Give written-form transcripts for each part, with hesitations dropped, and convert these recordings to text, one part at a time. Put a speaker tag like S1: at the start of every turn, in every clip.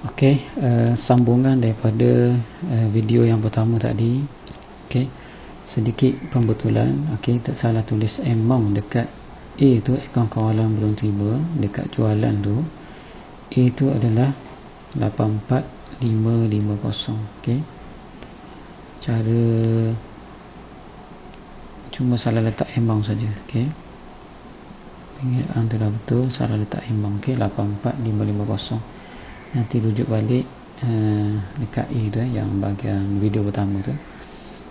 S1: Okey, sambungan daripada video yang pertama tadi. Okey, sedikit pembetulan. Okey, tak salah tulis amount dekat A tu, akaun kawalan belum tiba. Dekat jualan tu, A tu adalah 84550. Okey, cara cuma salah letak amount saja. Okey, pengingat tu dah betul, salah letak amount. Okey, 84550. Nanti rujuk balik dekat A tu, yang bahagian video pertama tu.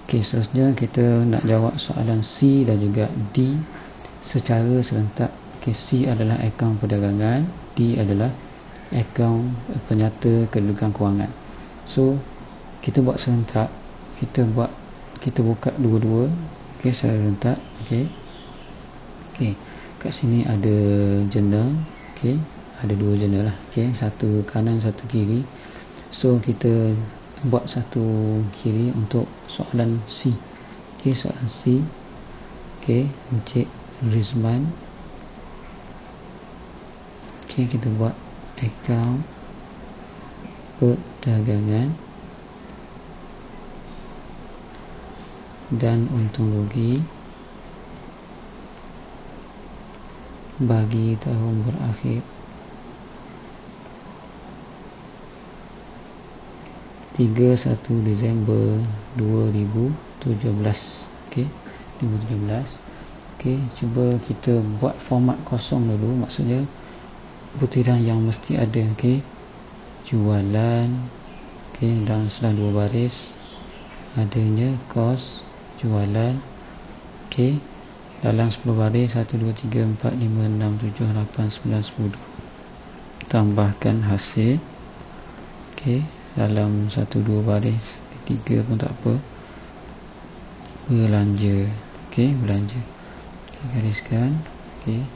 S1: Okey, seterusnya kita nak jawab soalan C dan juga D secara serentak. Okey, C adalah akaun perdagangan, D adalah akaun penyata kedudukan kewangan. So kita buat serentak, kita buka dua-dua. Okey, secara serentak. Okey, kat sini ada jurnal. Okey, ada dua jurnal lah. Okey, satu kanan, satu kiri. So kita buat satu kiri untuk soalan C. Okey, soalan C. Okey, Encik Rizman. Okey, kita buat akaun perdagangan dan untung rugi bagi tahun berakhir 31 Disember 2017. Okey, 2017. Okey, cuba kita buat format kosong dulu, maksudnya butiran yang mesti ada. Okey, jualan. Okey, dan selang dua baris adanya kos jualan. Okey, dalam 10 baris 1 2 3 4 5 6 7 8 9 10. Tambahkan hasil. Okey, dalam 1 2 baris 3 pun tak apa. Belanja. Okey, belanja. Okey, gariskan. Okey.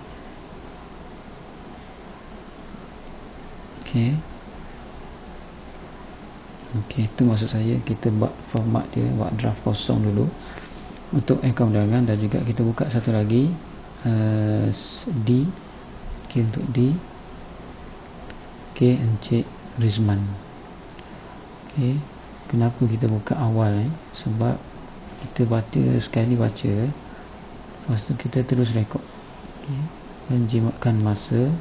S1: Okey, itu maksud saya, kita buat format dia, buat draft kosong dulu untuk akaun perdagangan. Dan juga kita buka satu lagi, D. Okey, untuk D. Okey, Encik Rizman. Okey, kenapa kita buka awal? Sebab kita baca, sekali baca, lepas tu kita terus rekod. Okey, menjimatkan masa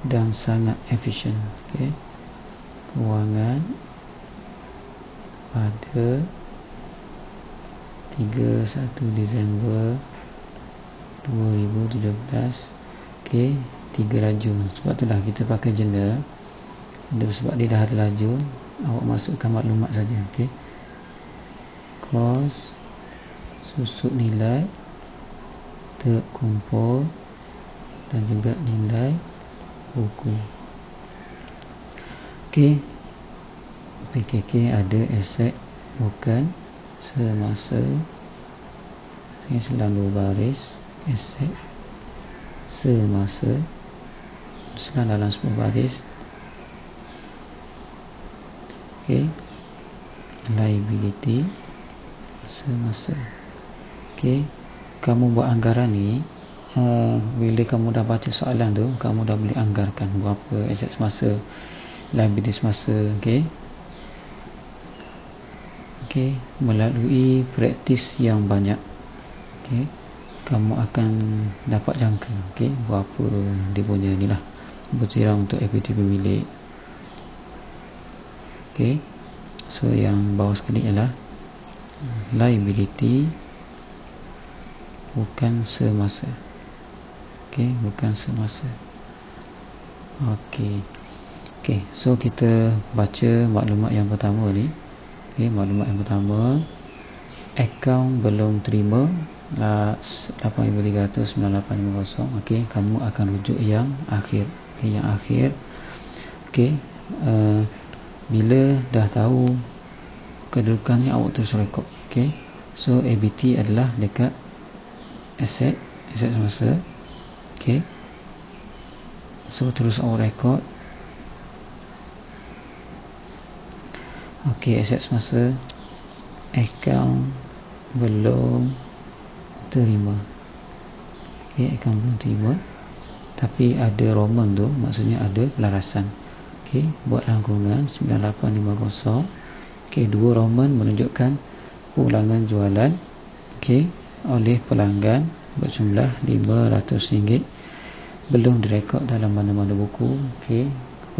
S1: dan sangat efisien. Okey, kewangan pada 31 Disember 2017. Okey, 3 lajur. Sebab tu dah kita pakai jurnal. Sebab dia dah ada lajur, awak masukkan maklumat saja. Okey, kos susut nilai terkumpul dan juga nilai buku. Okey, PKK ada aset bukan semasa. Ini selang dua baris, aset semasa, selang dalam 10 baris. Okey, liability semasa. Okey, kamu buat anggaran ni, bila kamu dah baca soalan tu, kamu dah boleh anggarkan berapa aset semasa, liability semasa. Okey, melalui praktis yang banyak, okey, kamu akan dapat jangka, okey, berapa dia punya ni lah, butiran untuk equity pemilik. Okey, so yang bawah sekali ialah liability bukan semasa. Okey, bukan semasa. Okey, so kita baca maklumat yang pertama ni. Okey, maklumat yang pertama, akaun belum terima 8,398.50. Okey, kamu akan rujuk yang akhir. Okey, yang akhir. Okey, bila dah tahu kedudukannya, awak terus rekod. Okey, so ABT adalah dekat aset semasa. Okey, so terus awak rekod. Okey, aset semasa, akaun belum terima. Okey, akaun belum terima, tapi ada Roman tu, maksudnya ada pelarasan. Okey, buatlah kurungan 9850. Okey, 2 Roman menunjukkan ulangan jualan okey oleh pelanggan berjumlah RM500, belum direkod dalam mana-mana buku. Okey,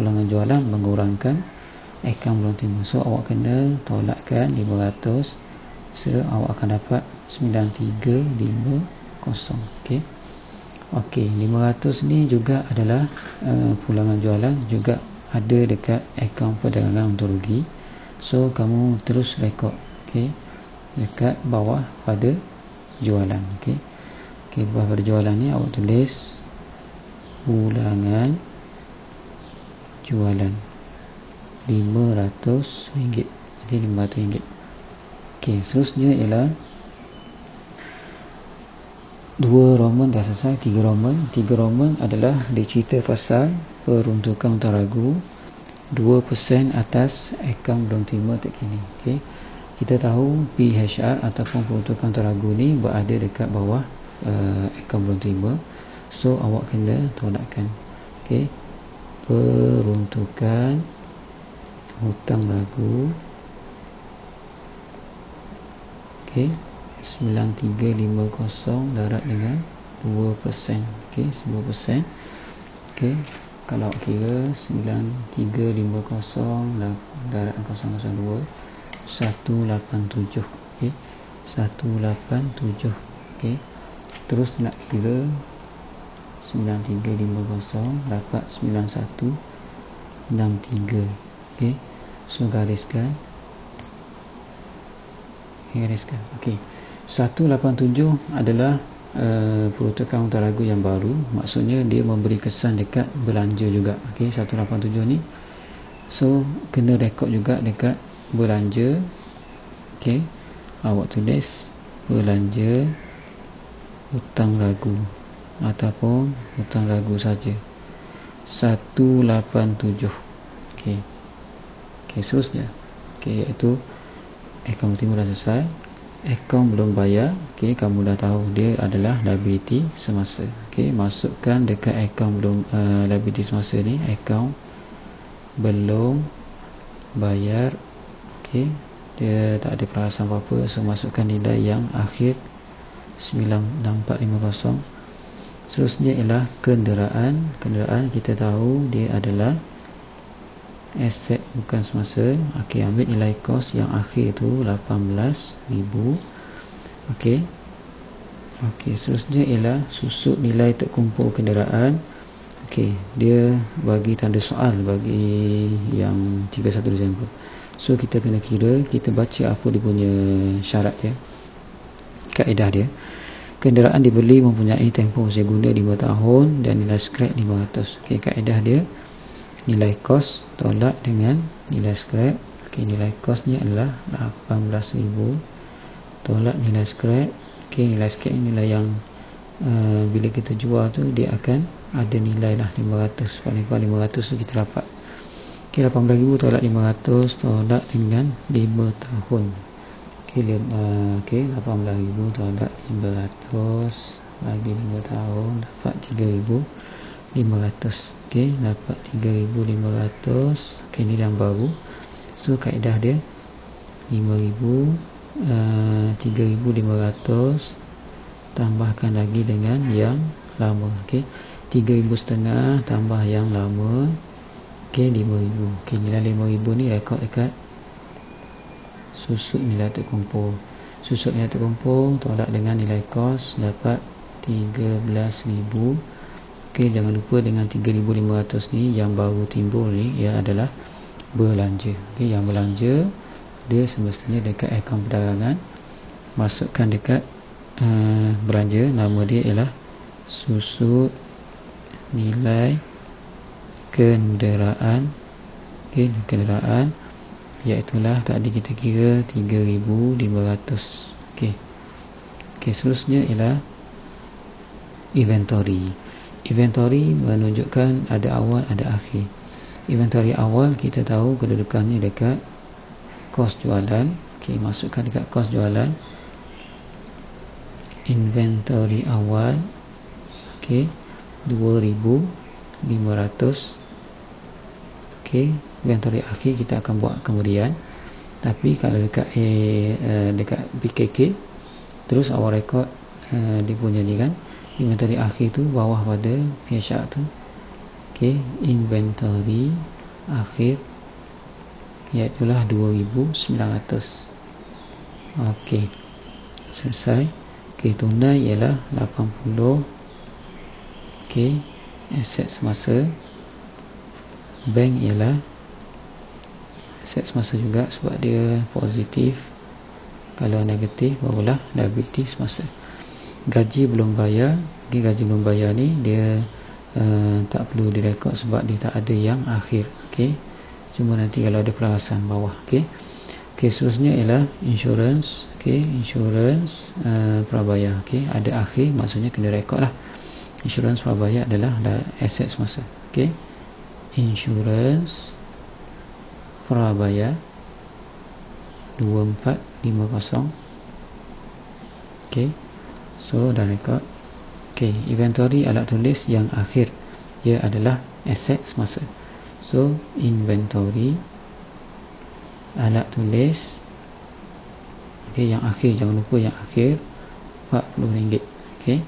S1: ulangan jualan mengurangkan akaun belum timbul, so awak kena tolakkan 500, so awak akan dapat 9350. Okey. Okey, 500 ni juga adalah pulangan jualan, juga ada dekat akaun perdagangan untung rugi. So kamu terus rekod okey dekat bawah pada jualan. Okey. Okey, bawah pada jualan ni awak tulis pulangan jualan RM500. Okey, RM500. Okey, seterusnya ialah 2 Roman dah selesai. 3 Roman. 3 Roman adalah dia cerita pasal peruntukan untuk ragu 2% atas akaun belum terima terkini. Okey, kita tahu PHR ataupun peruntukan untuk ragu ni berada dekat bawah akaun belum terima, so awak kena tolakkan. Okey, peruntukan hutang ragu okey 9350 darab dengan 2%. Okey, 10%. Okey, kalau awak kira 9350 darab 002 187. Okey, 187. Okey, terus nak kira 9350 dapat 9163. Okey, so gariskan. Okey, 187 adalah peruntukan untuk ragu yang baru, maksudnya dia memberi kesan dekat belanja juga. Okey, 187 ni so kena rekod juga dekat belanja. Okey, awak tulis belanja hutang ragu ataupun hutang ragu saja 187. Okey. Okey, seterusnya iaitu akaun timur dah selesai, akaun belum bayar. Okey, kamu dah tahu dia adalah liability semasa. Okey, masukkan dekat akaun belum liability semasa ni akaun belum bayar. Okey, dia tak ada peralasan apa-apa, so masukkan nilai yang akhir 96450. Seterusnya ialah kenderaan. Kenderaan kita tahu dia adalah aset bukan semasa. Okey, ambil nilai kos yang akhir tu 18,000. Okey. Okey, seterusnya ialah susut nilai terkumpul kenderaan. Okey, dia bagi tanda soal bagi yang 31 Disember. So kita kena kira, kita baca apa dia punya syarat dia, kaedah dia. Kenderaan dibeli mempunyai tempoh usia guna 5 tahun dan nilai skrap 500. Okey, kaedah dia nilai kos tolak dengan nilai skrap. Okey, nilai kosnya adalah 18,000 tolak nilai skrap. Okey, nilai skrap ni nilai yang bila kita jual tu dia akan ada nilai lah 500. Paling kurang 500 tu kita dapat. Okey, 18,000 tolak 500 tolak dengan 5 tahun. Okey, 18,000 tolak 500 bagi 5 tahun dapat 3,500. Okey, dapat 3,500. Okey, ni yang baru. So kaedah dia 3,500 tambahkan lagi dengan yang lama. Okey, 3,500 tambah yang lama. Okey, 5,000. Okey, nilai 5,000 ni rekod dekat susut nilai terkumpul. Susut nilai terkumpul tolak dengan nilai kos dapat 13,000. Okey, jangan lupa dengan 3,500 ni yang baru timbul ni ia adalah belanja. Okey, yang belanja dia semestinya dekat akaun perdagangan. Masukkan dekat belanja, nama dia ialah susut nilai kenderaan. Okey, kenderaan iaitulah tadi kita kira 3,500. Okey. Okey, seterusnya ialah inventory. Inventory menunjukkan ada awal ada akhir. Inventory awal kita tahu kedudukannya dekat kos jualan. Okey, masukkan dekat kos jualan. Inventory awal okey 2,500. Okey, inventory akhir kita akan buat kemudian. Tapi kalau dekat dekat BKK, terus awak rekod dia punya ni kan, inventory akhir tu bawah pada PHR tu. Okey, inventory akhir iaitulah 2,900. Okey, selesai. Okey, tunai ialah 80. Okey, aset semasa. Bank ialah aset semasa juga sebab dia positif. Kalau negatif barulah liability semasa. Gaji belum bayar. Okay, gaji belum bayar ni dia tak perlu direkod sebab dia tak ada yang akhir. Okey, cuma nanti kalau ada perasan bawah. Okey, seterusnya ialah insurance. Okey, insurance prabayar. Okey, ada akhir maksudnya kena rekod lah. Insurance prabayar adalah aset semasa. Okey, insurance prabayar 2450. Okey, so dah rekod. Okey, inventory alat tulis yang akhir ia adalah aset semasa. So inventory alat tulis okey yang akhir, jangan lupa yang akhir RM40. Okey,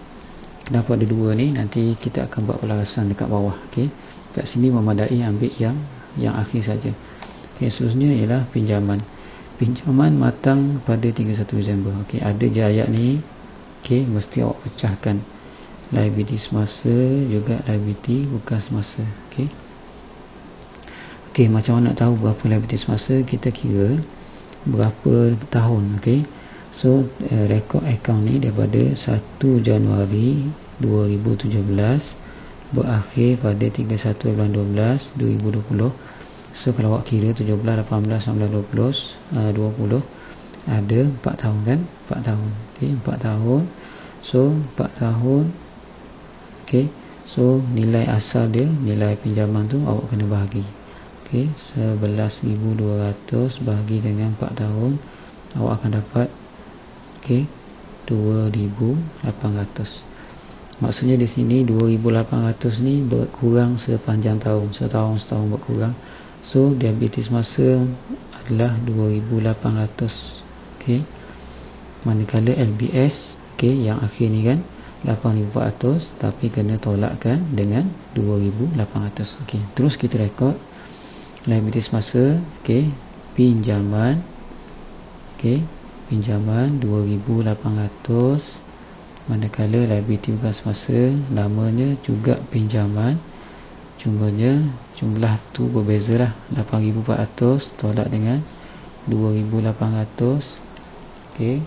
S1: kenapa ada dua ni, nanti kita akan buat pelarasan dekat bawah. Okey, kat sini memadai ambil yang akhir saja. Okey, seterusnya ialah pinjaman. Pinjaman matang pada 31 Disember. Okey, ada je ayat ni. Okey, mesti awak pecahkan. Liability semasa juga liability bukan semasa. Okey. Okey, macam mana nak tahu berapa liability semasa? Kita kira berapa tahun. Okey. So rekod akaun ni daripada 1 Januari 2017 berakhir pada 31 bulan 12 2020. So kalau awak kira 17, 18, 19, 20 ada 4 tahun kan? 4 tahun. Okey, 4 tahun. So 4 tahun. Okey, so nilai asal dia, nilai pinjaman tu awak kena bahagi. Okey, 11,200 bahagi dengan 4 tahun, awak akan dapat okey 2,800. Maksudnya di sini 2,800 ni berkurang sepanjang tahun, setahun berkurang. So liability semasa adalah 2,800. Okey, manakala LBS okey yang akhir ni kan 8,400 tapi kena tolakkan dengan 2,800. Okey, terus kita rekod liability semasa. Okey, pinjaman. Okey, pinjaman 2,800 manakala liability bukan semasa, namanya juga pinjaman, cumanya jumlah tu berbeza lah. 8,400 tolak dengan 2,800. Okey,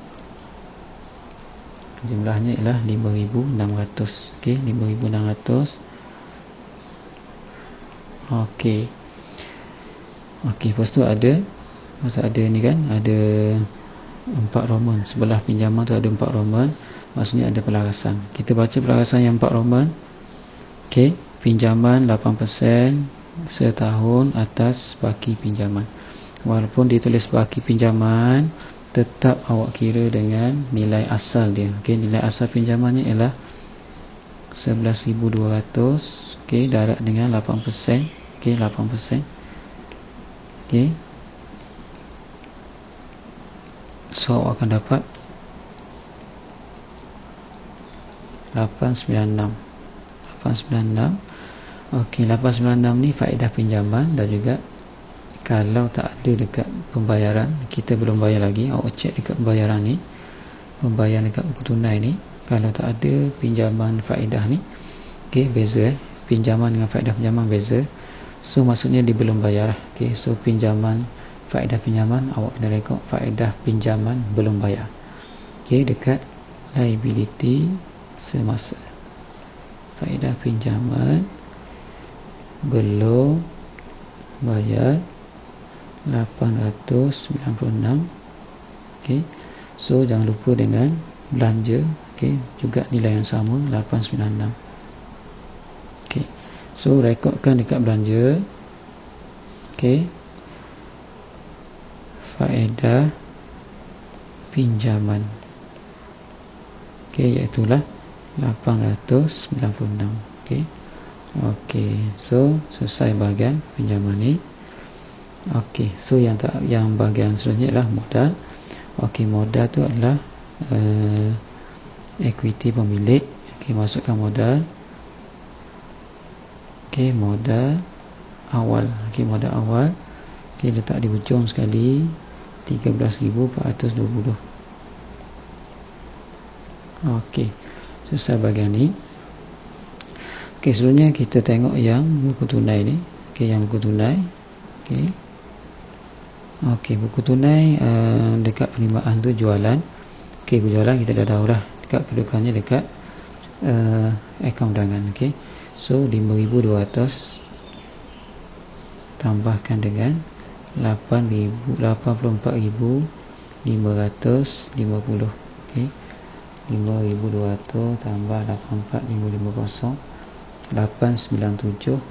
S1: jumlahnya ialah 5,600. Okey, 5,600. Okey. Okey, lepas tu ada ni kan, ada 4 Roman. Sebelah pinjaman tu ada 4 Roman. Maksudnya ada pelarasan. Kita baca pelarasan yang 4 Roman. Okey, pinjaman 8% setahun atas baki pinjaman. Walaupun ditulis baki pinjaman, tetap awak kira dengan nilai asal dia. Okey, nilai asal pinjamannya ialah 11,200. Okey, darab dengan 8%. Okey, 8%. Okey, so awak akan dapat 896. Okey, 896 ni faedah pinjaman dan juga kalau tak ada dekat pembayaran, kita belum bayar lagi, awak cek dekat pembayaran ni, pembayaran dekat buku tunai ni, kalau tak ada pinjaman faedah ni, okey, beza pinjaman dengan faedah pinjaman beza. So maksudnya dia belum bayar. Okey, so pinjaman, faedah pinjaman awak kena rekod faedah pinjaman belum bayar. Okey, dekat liability semasa, faedah pinjaman belum bayar 896. Okey, so jangan lupa dengan belanja. Okey, juga nilai yang sama 896. Okey, so rekodkan dekat belanja. Okey, faedah pinjaman. Okey, iaitulah 896. Okey, Okey, so selesai bahagian pinjaman ni. Okey, so yang bahagian seterusnya adalah modal. Okey, modal tu adalah equity pemilik. Okey, masukkan modal. Okey, modal awal. Okey, modal awal. Okey, letak di hujung sekali 13,420. Okey, selesai bahagian ni. Okey, selanjutnya kita tengok yang buku tunai ni. Okey, yang buku tunai. Okey. Okey, buku tunai dekat penerimaan tu jualan. Okey, jualan kita dah tahu dah. Dekat kedudukannya dekat akaun cadangan. Okey. So 5,200 tambahkan dengan 84,550. Okey. 5,200 tambah 84,550 89750.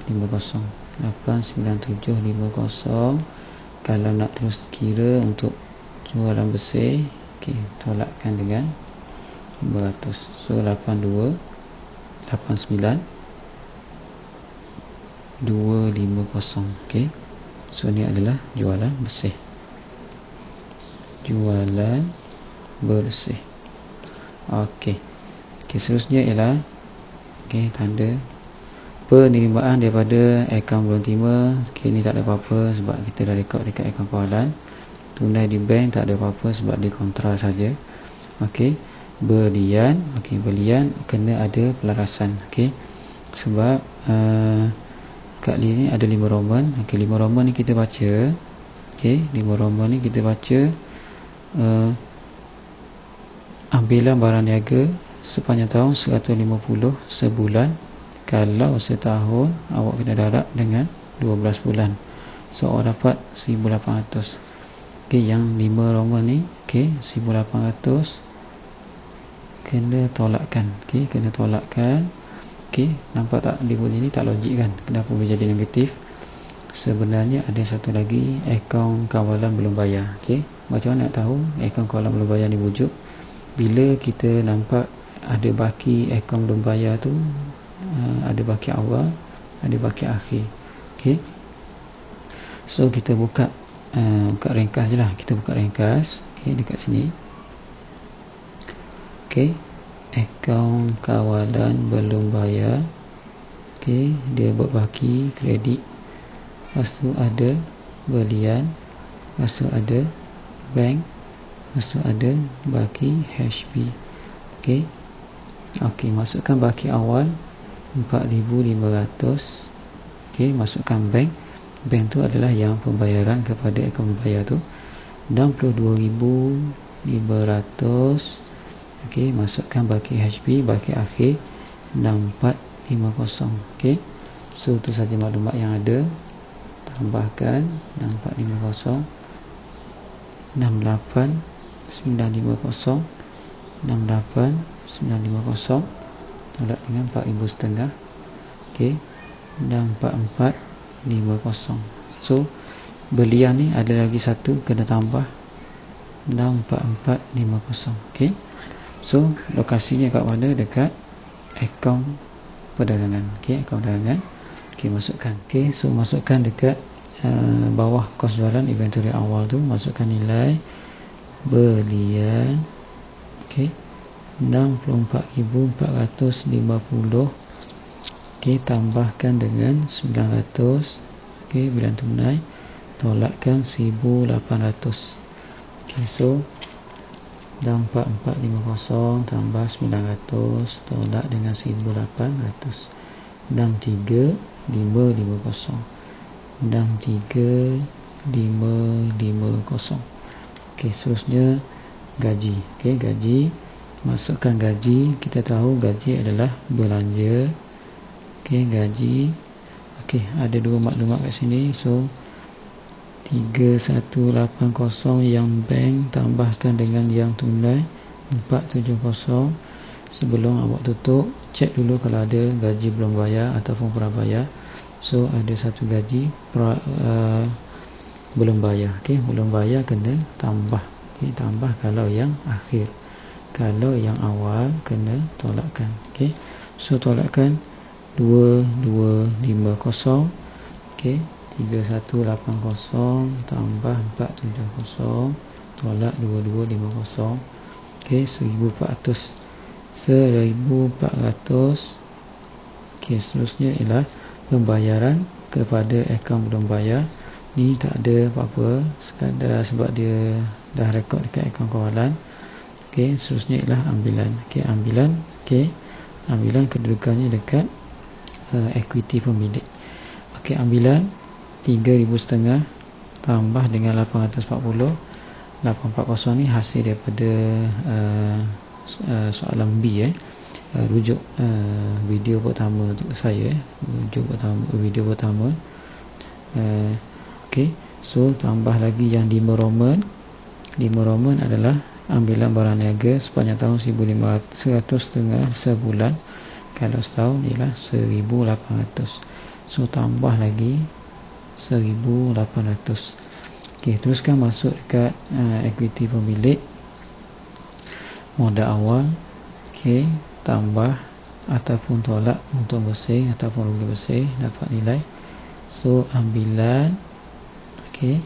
S1: 89750. Kalau nak terus kira untuk jualan bersih, okey, tolakkan dengan 500. So 82 89 250. Okey. So ni adalah jualan bersih. Jualan bersih. Okey. Okey, seterusnya ialah okey, tanda penerimaan daripada akaun belum terima. Okay, ni tak ada apa-apa sebab kita dah rekod dekat akaun kawalan. Tunai di bank tak ada apa-apa sebab dia kontra saja. Okey, belian. Okey, belian kena ada pelarasan. Okey, sebab kat ni ada 5 Roman. Okey, 5 Roman ni kita baca. Okey, 5 Roman ni kita baca ambilan barang niaga sepanjang tahun 150 sebulan. Kalau setahun awak kena darab dengan 12 bulan. So awak dapat 1,800. Okey, yang 5 Roman ni, okey, 1,800 kena tolakkan. Okey, kena tolakkan. Okey, nampak tak dia bunyi ni tak logik kan? Kenapa boleh jadi negatif? Sebenarnya ada satu lagi akaun kawalan belum bayar. Okey, macam mana nak tahu akaun kawalan belum bayar ni wujud? Bila kita nampak ada baki akaun belum bayar tu, ada baki awal, ada baki akhir. Okey. So kita buka ringkas je lah. Kita buka ringkas. Okey, dekat sini. Okey. Akaun kawalan belum bayar. Okey, dia buat baki kredit. Lepas tu ada belian. Lepas tu ada bank. Lepas tu ada baki HB. Okey. Okey, masukkan baki awal 4,500. Okey, masukkan bank. Bank tu adalah yang pembayaran kepada akaun bayar tu 62,500. Okey, masukkan baki HB, baki akhir 6450. Okey, so itu saja maklumat yang ada. Tambahkan 6450 68950 68950 tolak dengan 4,500. Okey, 64450. So belian ni ada lagi satu kena tambah 64450. Okey, so lokasinya kat mana? Dekat akaun perdagangan. Okey, akaun perdagangan. Okey, masukkan. Okey, so masukkan dekat bawah kos jualan inventory awal tu, masukkan nilai belian. Okey, 64,450. Okey, tambahkan dengan 900. Okey, bilion tunai, tolakkan 1,800. Okey, so 64,450 tambah 900 tolak dengan 1,800. 63,550. 63,550. Okey, seterusnya gaji. Okey, gaji. Masukkan gaji. Kita tahu gaji adalah belanja. Okey, gaji. Okey, ada dua maklumat kat sini. So 3180 yang bank tambahkan dengan yang tunai 470. Sebelum awak tutup, cek dulu kalau ada gaji belum bayar ataupun prabayar. So ada satu gaji belum bayar. Okey, belum bayar kena tambah. Okey, tambah kalau yang akhir. Kalau yang awal kena tolakkan. Okey, so tolakkan 2250. Okey, 3180 tambah 470 tolak 2250. Okey, 1400. 1400. Okey, seterusnya ialah pembayaran kepada akaun belum bayar. Ni tak ada apa-apa, sekadar sebab dia dah rekod dekat akaun kawalan. Okey, seterusnya ialah ambilan. Okey, ambilan. Okey, ambilan kedudukannya dekat equity pemilik. Okey, ambilan 3,500 tambah dengan 840. 840 ni hasil daripada soalan B, rujuk video pertama untuk saya, video pertama. Okey, so tambah lagi yang 5 Roman. 5 Roman adalah ambilan barang niaga sepanjang tahun 1,500 sebulan. Kalau setahun ialah 1,800. So tambah lagi 1,800. Okey, teruskan masuk dekat equity pemilik. Modal awal. Okey, tambah ataupun tolak untung bersih ataupun rugi bersih, dapat nilai. So ambilan, okey,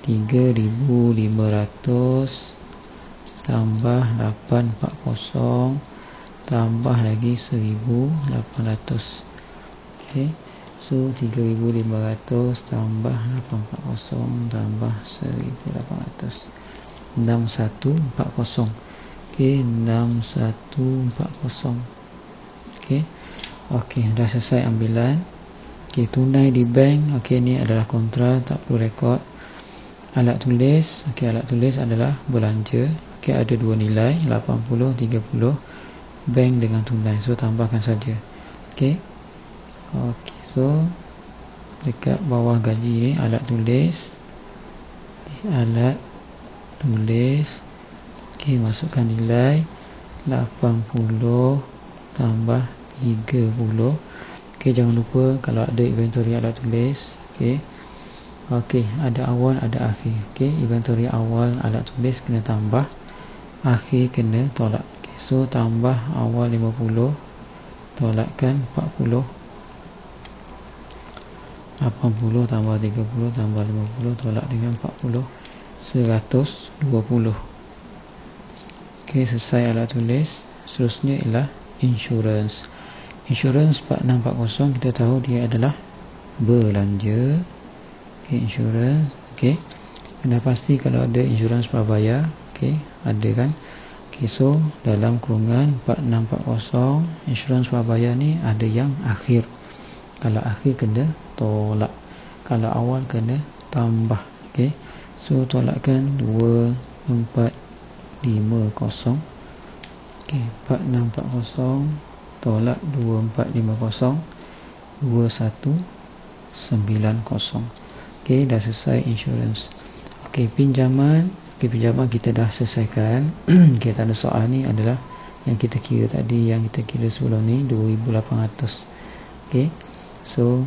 S1: 3,500 tambah 840 tambah lagi 1,800. Okey, so 3,500 tambah 840 tambah 1,800, 6,140. Okey, 6,140. Okey. Okey, dah selesai ambilan. Okey, tunai di bank. Okey, ni adalah kontra, tak perlu rekod. Alat tulis. Okey, alat tulis adalah belanja. Okey, ada dua nilai, 80, 30. Bank dengan tunai. So tambahkan saja. Okey. Okey, so dekat bawah gaji ni alat tulis. Alat tulis. Okey, masukkan nilai 80 tambah 30. Okey, jangan lupa kalau ada inventory alat tulis. Okey. Okey, ada awal ada akhir. Okey, inventory awal alat tulis kena tambah, akhir kena tolak. Okey, so tambah awal 50, tolakkan 40. 80 tambah 30 tambah 50 tolak dengan 40, 120. Okey, selesai alat tulis. Seterusnya ialah insurans. Insurans 4640, kita tahu dia adalah belanja. Okey, insurans. Okey, kena pasti kalau ada insurans prabayar. Okey, ada kan. Okey, so dalam kurungan 4640 insurans prabayar ni ada yang akhir. Kalau akhir kena tolak, kalau awal kena tambah. Okey, so tolakkan 2450. Okey, 4640 tolak 2450, 2190. Okey, dah selesai insurans. Okey, pinjaman. Okey, pinjaman kita dah selesaikan. Kita ada soal ni adalah yang kita kira tadi, yang kita kira sebelum ni 2,800. Okey, so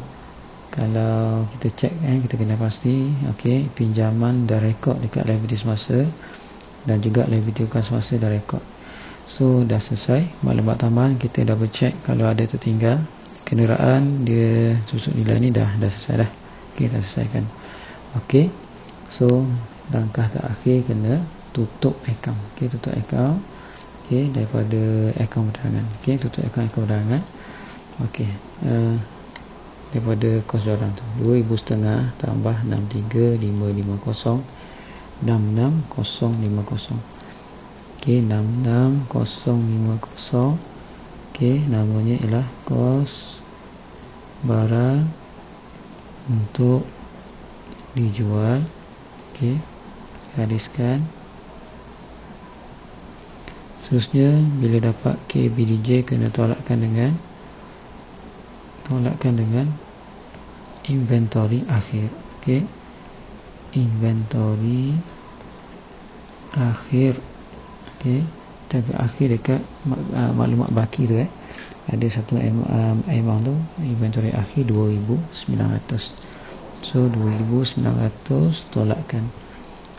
S1: kalau kita cek kita kena pasti. Okey, pinjaman dah rekod dekat liability semasa dan juga liability bukan semasa dah rekod. So dah selesai. Maklumat tambahan kita double check kalau ada tertinggal. Kenderaan dia susut nilai ni dah selesai dah. Okey, dah selesaikan. Okey, so langkah terakhir kena tutup akaun. Okey, tutup akaun. Okey, daripada akaun perdagangan. Okey, tutup akaun perdagangan. Okey, daripada kos jualan tu 2,500 tambah 63,550, 66,050. Okey, 66,050. Okey, namanya ialah kos barang untuk dijual. Okey, gariskan. Seterusnya bila dapat KBDJ kena tolakkan dengan inventory akhir. Okey, inventory akhir. Okey, tapi akhir dekat maklumat baki tu ada satu amount tu, inventory akhir 2,900. So 2,900 tolakkan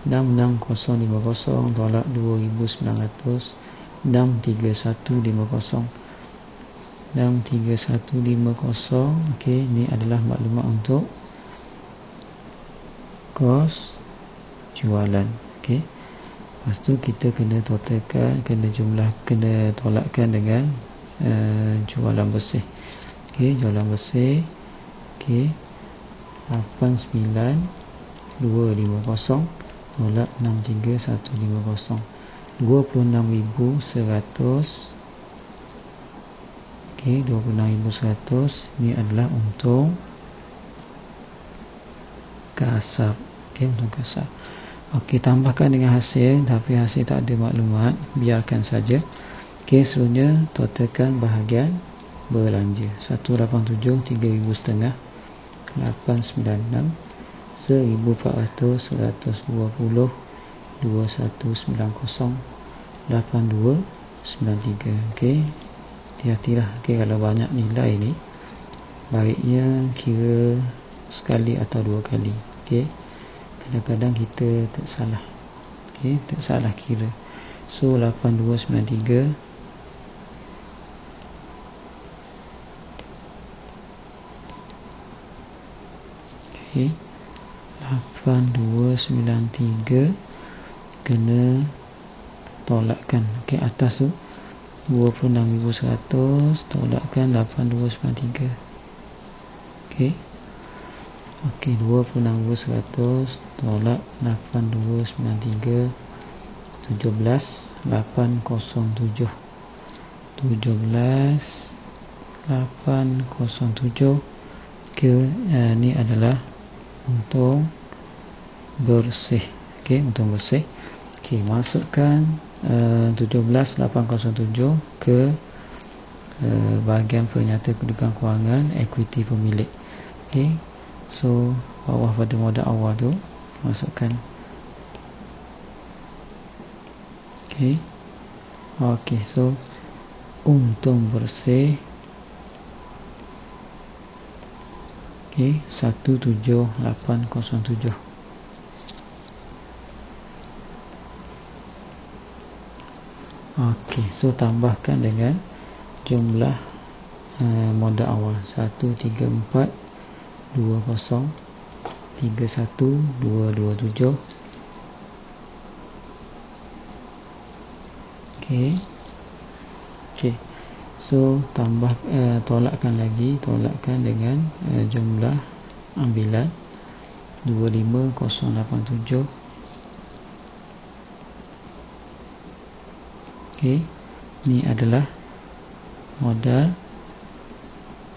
S1: 66,050 tolak 2,900, 63150. 63150. Okey, ni adalah maklumat untuk kos jualan. Okey, lepas tu kita kena totalkan, kena tolakkan dengan jualan bersih. Okey, jualan bersih. Okey, 89250 tolak 63150, 26,100. Okey, 26,100 ni adalah untung kasar. Okey, untung kasar. Okey, tambahkan dengan hasil, tapi hasil tak ada maklumat, biarkan saja. Okey, seterusnya totalkan bahagian belanja. 187 3,500, 896 1,400, 120 2190 8293. Okey, hati-hatilah. Okey, kalau banyak nilai ni baiknya kira sekali atau dua kali. Okey, kadang-kadang kita tak salah. Okey, tak salah kira. So 8293 okey, 8293 kena tolakkan. Okey, atas tu 26,100 tolakkan 8293. Okey. Okey, 26,100 tolak 8293 17,807 17,807. Okey, ni adalah untung bersih. Okey, untung bersih. Okey, masukkan 17,807 ke bahagian penyata kedudukan kewangan equity pemilik. Okey, so bawah pada modal awal tu masukkan. Okey. Okey, so untung bersih. Okey, 17807. Okey, so tambahkan dengan jumlah modal awal 134 20 31227. Okey. Okey. So tolakkan dengan jumlah ambilan 25087. Okey, ni adalah modal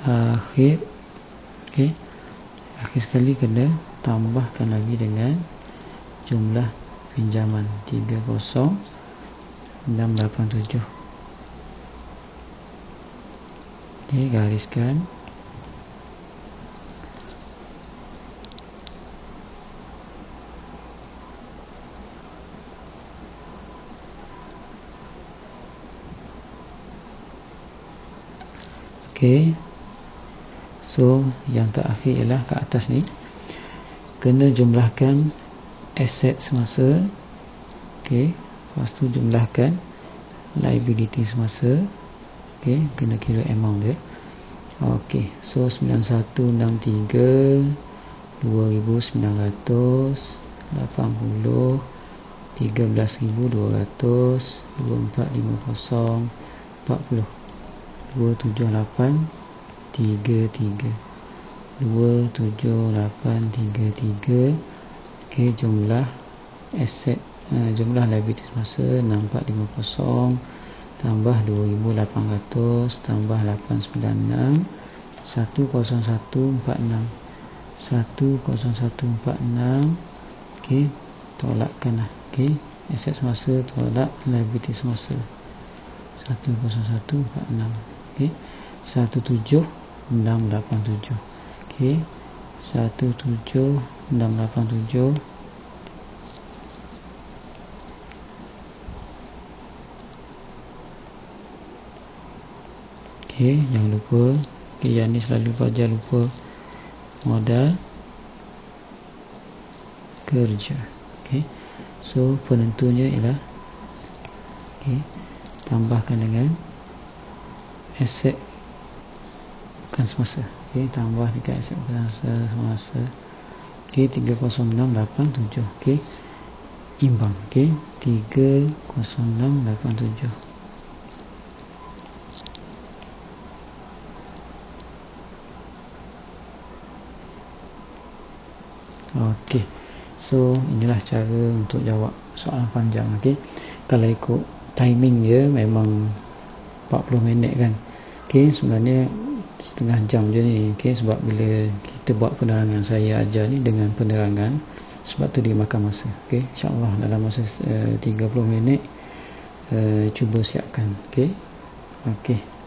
S1: akhir. Okey, akhir sekali kena tambahkan lagi dengan jumlah pinjaman 30687. Okey, gariskan. Okey, so yang terakhir ialah kat atas ni, kena jumlahkan aset semasa. Okey, lepas tu jumlahkan liability semasa. Okey, kena kira amount dia. Okey, so 9163 2900 80 13,200 2450 40 27833 27833. Okey, jumlah aset, jumlah liability semasa 6450 tambah 2800 tambah 896 10146 10146. Okey, tolakkanlah. Okey, aset semasa tolak liability semasa 10146. Okey, 17687. Okey, 17687. Okey, jangan lupa. Okey, yang ni selalu pelajar lupa modal kerja. Okey, so penentunya ialah, okey, tambahkan dengan aset siapkan semasa. Okey, tambah dekat siapkan semasa. Okey, 30687. Okey, imbang. Okey, 30687. Okey, so inilah cara untuk jawab soalan panjang. Okey, kalau ikut timing dia memang 40 minit kan. Okey, sebenarnya setengah jam je ni. Okey, sebab bila kita buat penerangan, saya ajar ni dengan penerangan, sebab tu dia makan masa. Okey, insyaAllah dalam masa 30 minit cuba siapkan. Okey. Okey.